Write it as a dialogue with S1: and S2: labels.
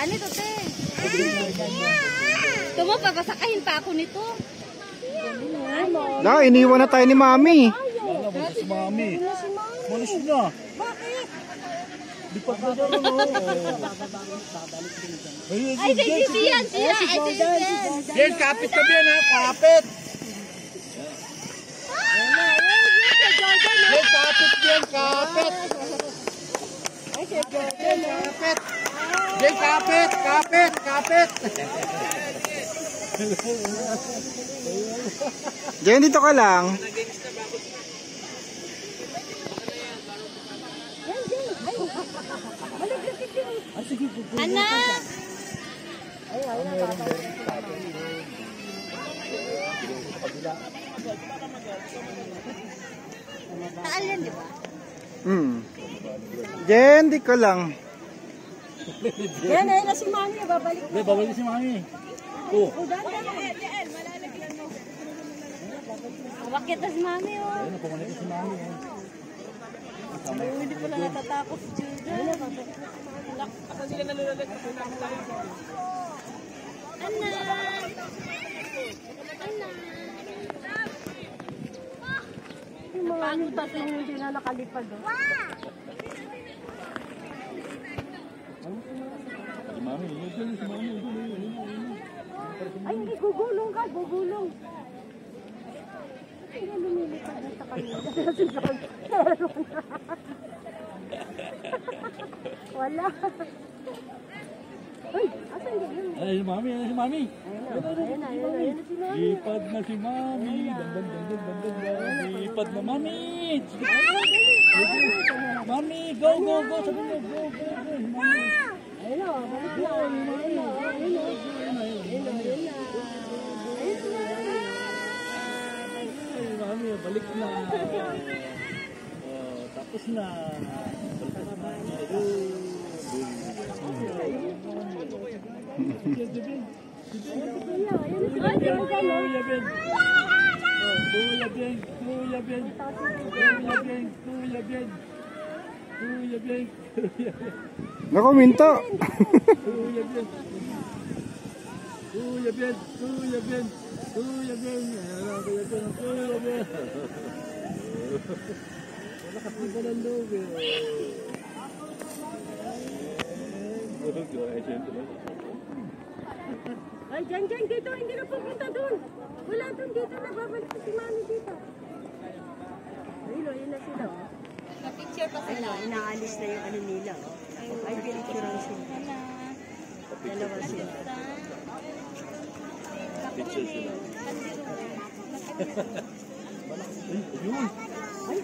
S1: nito, te. Tumo, papasakahin pa ako nito.
S2: Iniwan na tayo ni Mami.
S3: Wala si Mami. Malis na.
S1: Bakit?
S3: Di pa ba na
S1: Ay, siyan.
S3: Jen, kapit ka bien ha, kapit. Jen, kapit bien, kapit. Jen, kapit.
S2: Jen, dito ka lang.
S1: Anak! Taal yan, di ba?
S2: Jen, di ka lang.
S1: Yan, ayun na si Mami. Babalik na.
S3: Babalik si Mami. Oh.
S1: Hawak kita si Mami, oh.
S3: Ayun, pumunta si Mami.
S1: Hindi pala natatakot si Judah.
S3: Ako sila nalulunod.
S1: Anak! Yung mga tatlong hindi na nakalipad, oh.
S3: Si Mami,
S1: Ay, hindi, gugulong ka, gugulong. Ay, lumilipad na sa kanila. Wala. Uy, asan yun?
S3: Ay, si Mami.
S1: Ayun na si Mami.
S3: Lipad na si Mami. Dandan. Lipad na Mami. Mami, go. Sabi mo, go. Mami.
S1: Ayun na, balik na.
S3: Mami, balik na. Oh, tapos na. Balik na Mami.
S2: Nakominto.
S3: Wala kasi ba ng loob eh.
S1: Ay, dyan, dito. Hindi na pupunta doon. Wala doon dito. Nababalik si Mami dito. Ayun, yun na sila. Na-picture pa sila. Inaalis na yung ano nila. Ay, pinicturean sila. Dalawa sila.
S3: Picture sila.
S1: Ay,